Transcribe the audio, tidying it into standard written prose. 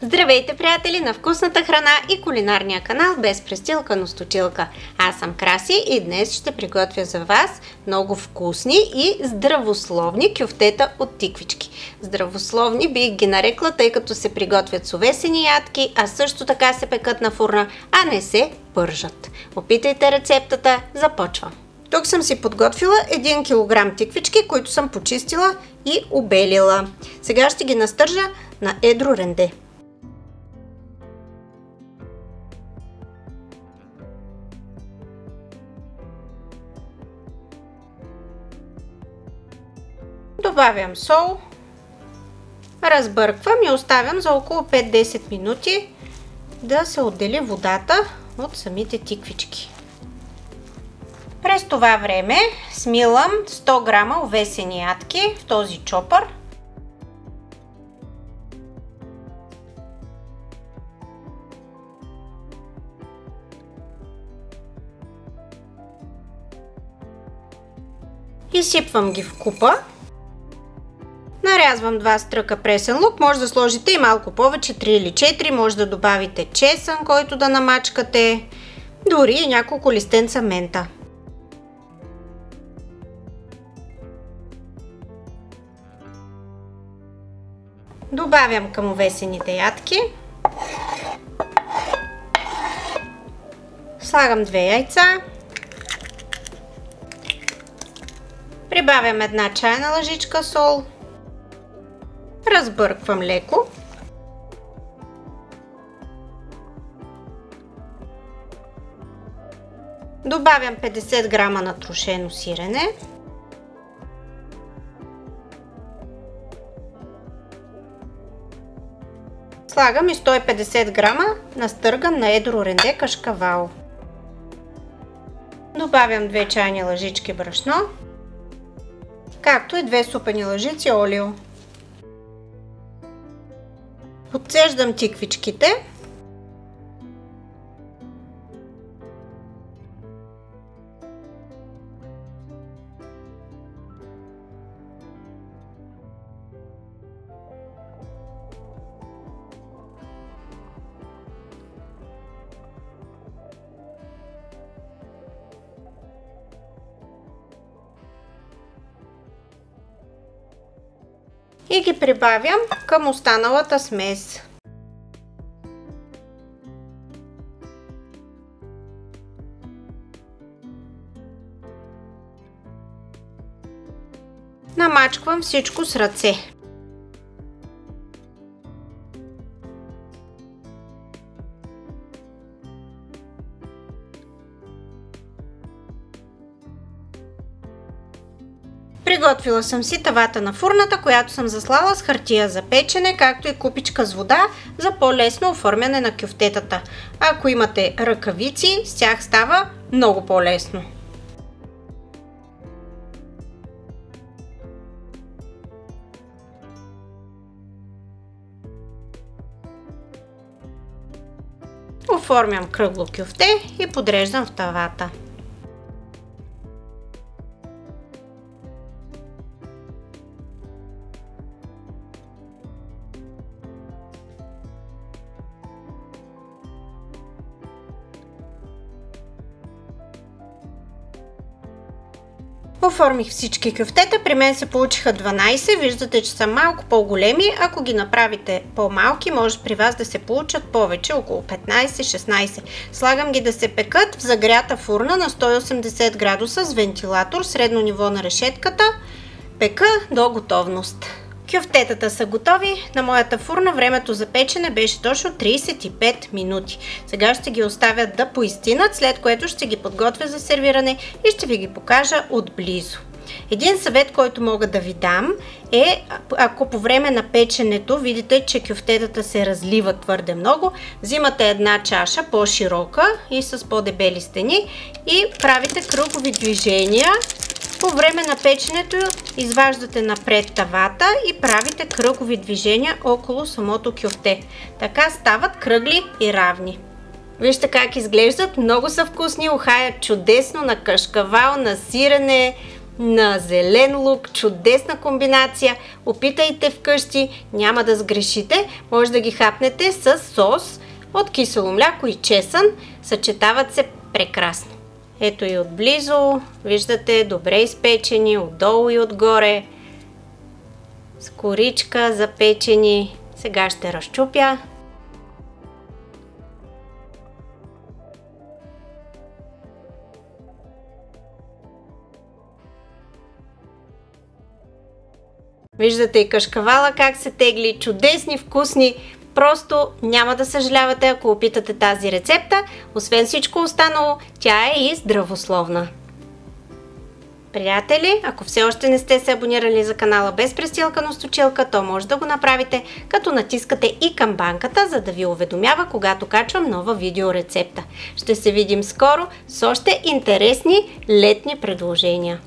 Здравейте, приятели на вкусната храна и кулинарния канал без престилка, но с точилка. Аз съм Краси и днес ще приготвя за вас много вкусни и здравословни кюфтета от тиквички. Здравословни бих ги нарекла, тъй като се приготвят с овесени ядки, а също така се пекат на фурна, а не се пържат. Опитайте рецептата, започвам. Тук съм си подготвила 1 кг тиквички, които съм почистила и обелила. Сега ще ги настържа на едро ренде. Добавям сол, разбърквам и оставям за около 5-10 минути да се отдели водата от самите тиквички. През това време смилам 100 грама овесени ядки в този чопър. Изсипвам ги в купа. Нарязвам 2 стръка пресен лук, може да сложите и малко повече, 3 или 4, може да добавите чесън, който да намачкате, дори и няколко листенца мента. Добавям към овесените ядки. Слагам 2 яйца. Прибавям 1 чайна лъжичка сол. Разбърквам леко. Добавям 50 грама натрошено сирене. Слагам и 150 грама настърган на едро ренде кашкавал. Добавям 2 чайни лъжички брашно, както и 2 супени лъжици олио. Отцеждам тиквичките. И ги прибавям към останалата смес. Намачквам всичко с ръце. Приготвила съм си тавата на фурната, която съм заслала с хартия за печене, както и купичка с вода за по-лесно оформяне на кюфтетата. Ако имате ръкавици, с тях става много по-лесно. Оформям кръгло кюфте и подреждам в тавата. Оформих всички кюфтета, при мен се получиха 12, виждате, че са малко по-големи, ако ги направите по-малки, може при вас да се получат повече, около 15-16. Слагам ги да се пекат в загрята фурна на 180 градуса с вентилатор, средно ниво на решетката, пека до готовност. Кюфтетата са готови. На моята фурна времето за печене беше точно 35 минути. Сега ще ги оставя да поистинат, след което ще ги подготвя за сервиране и ще ви ги покажа отблизо. Един съвет, който мога да ви дам е, ако по време на печенето видите, че кюфтетата се разливат твърде много, взимате една чаша по-широка и с по-дебели стени и правите кръгови движения. По време на печенето изваждате напред тавата и правите кръгови движения около самото кюфте. Така стават кръгли и равни. Вижте как изглеждат, много са вкусни, ухаят чудесно на кашкавал, на сирене, на зелен лук. Чудесна комбинация. Опитайте вкъщи, няма да сгрешите. Може да ги хапнете с сос от кисело мляко и чесън. Съчетават се прекрасно. Ето и отблизо. Виждате, добре изпечени, отдолу и отгоре. С коричка запечени. Сега ще разчупя. Виждате и кашкавала как се тегли. Чудесни, вкусни. Просто няма да съжалявате, ако опитате тази рецепта. Освен всичко останало, тя е и здравословна. Приятели, ако все още не сте се абонирали за канала Без престилка, но с точилка, то може да го направите, като натискате и камбанката, за да ви уведомява, когато качвам нова видеорецепта. Ще се видим скоро с още интересни летни предложения.